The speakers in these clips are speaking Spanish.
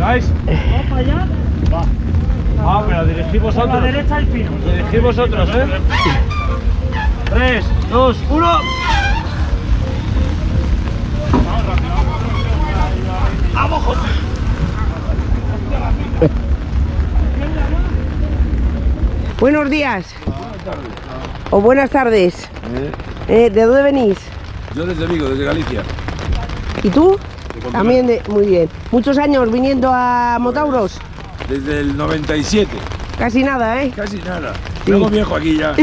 ¿Vais? ¿Vamos para allá? Va. Ah, pero dirigís Por vosotros. la derecha el pino. Dirigís vosotros, ¿eh? 3, 2, 1. ¡Vamos, José! Buenos días. O buenas tardes. ¿De dónde venís? Yo desde Vigo, desde Galicia. ¿Y tú? Pontevedra. También muy bien. ¿Muchos años viniendo a Motauros? Desde el 97. Casi nada, ¿eh? Casi nada. Sí. Luego viejo aquí ya.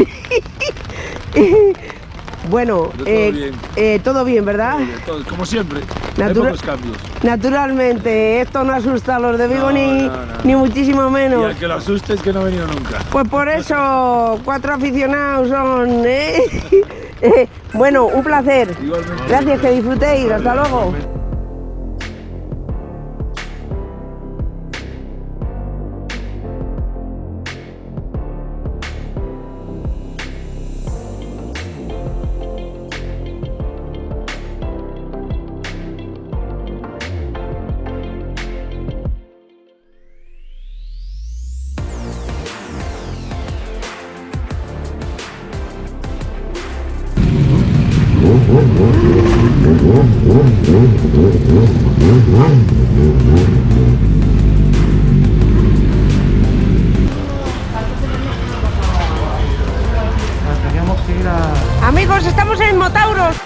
Bueno, Todo bien. todo bien, ¿verdad? Todo, como siempre. Hay Natura- pocos cambios. Naturalmente, esto no asusta a los de Vigo No, ni, no. ni muchísimo Y menos. al que lo asuste es que no ha venido nunca. Pues por eso, 4 aficionados son, ¿eh? Bueno, un placer. Igualmente. Gracias, que disfrutéis. Hasta luego. Teníamos que ir a... Amigos, estamos en Motauros.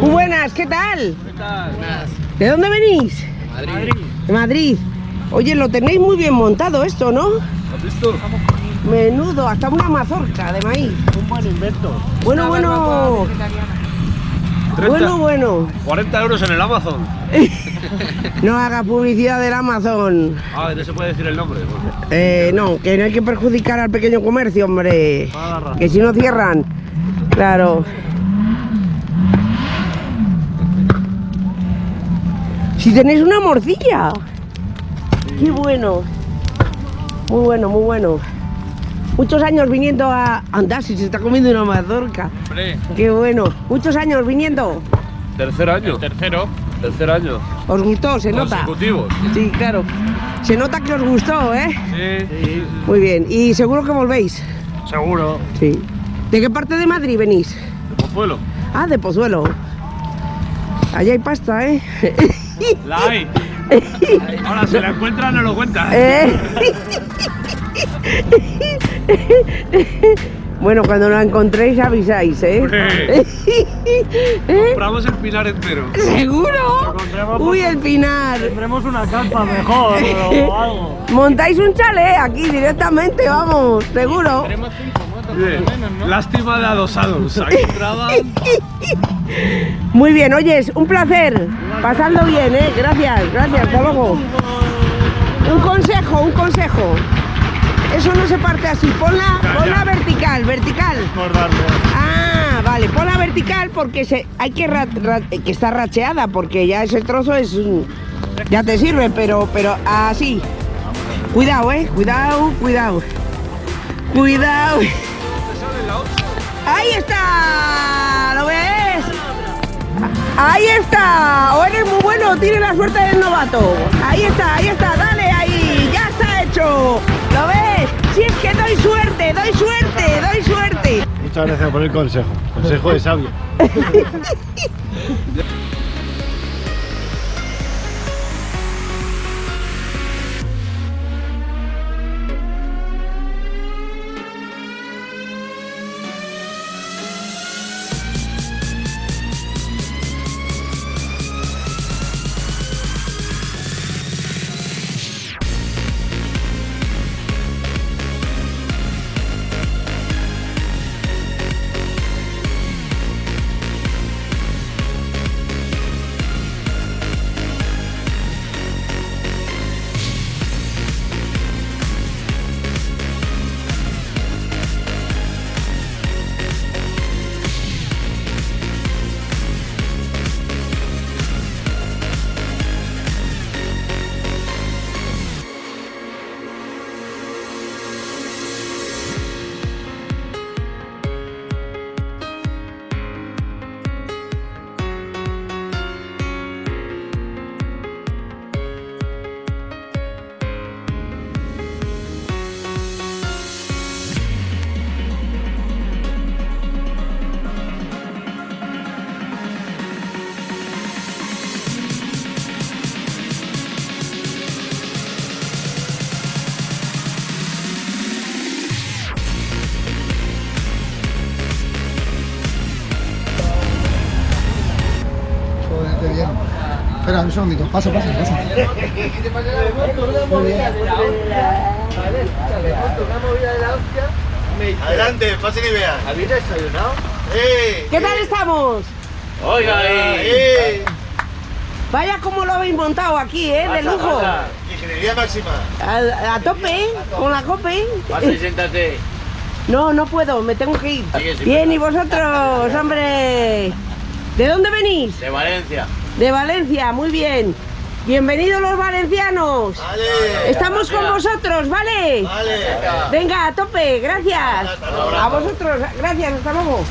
Muy buenas, ¿qué tal? ¿De dónde venís? Madrid. De Madrid. Oye, lo tenéis muy bien montado esto, ¿no? ¿Has visto? Menudo, hasta una mazorca de maíz. Un buen invento. Bueno, bueno. 30. Bueno. 40 euros en el Amazon. No haga publicidad del Amazon. Ah, no se puede decir el nombre. No, que no hay que perjudicar al pequeño comercio, hombre. Toda la razón. Que si no cierran. Claro. Si tenéis una morcilla. Qué bueno. Muy bueno, muy bueno. Muchos años viniendo a andar, si se está comiendo una mazorca. Hombre, Qué bueno. Muchos años viniendo. tercer año. Tercer año. Os gustó, se nota. Consecutivos. Sí, claro. Se nota que os gustó, ¿eh? Sí. Muy bien. Y seguro que volvéis. Seguro. Sí. ¿De qué parte de Madrid venís? De Pozuelo. Ah, de Pozuelo. Allá hay pasta, ¿eh? La hay. Ahora, si la encuentran, no lo cuentan. Bueno, cuando la encontréis avisáis, ¿eh? Hombre. Compramos el pilar entero. ¿Seguro? encontremos Uy, por- el pinar. Tendremos una carpa mejor o algo. Montáis un chalet aquí directamente, vamos, seguro. Oye, lástima de adosados. Aquí entraban. Muy bien, oyes, un placer. Pasadlo bien, ¿eh? Gracias, hasta luego. Un consejo. Eso no se parte así, ponla vertical. Ah, vale, ponla vertical porque hay que que está racheada porque ya ese trozo es ya te sirve, pero así. Cuidado, cuidado. Ahí está, ¿lo ves? Ahí está, o eres muy bueno, tiene la suerte del novato. Ahí está, dale ahí, ya está hecho. ¿Lo ves? Si es que doy suerte. Muchas gracias por el consejo. Consejo de sabio. Espera, un segundito. Pasa. Adelante, pasen y vean. ¿Habéis desayunado? ¿Qué tal estamos? Oiga, Vaya como lo habéis montado aquí, de lujo. Ingeniería máxima. A tope, con la cope. pasa y siéntate. No puedo, me tengo que ir. Sí. Bien, ¿y vosotros, hombre? ¿De dónde venís? De Valencia. De Valencia, muy bien. Bienvenidos los valencianos. Vale. Estamos con vosotros, ¿vale? Vale. Venga, a tope, gracias. A vosotros, gracias, hasta luego.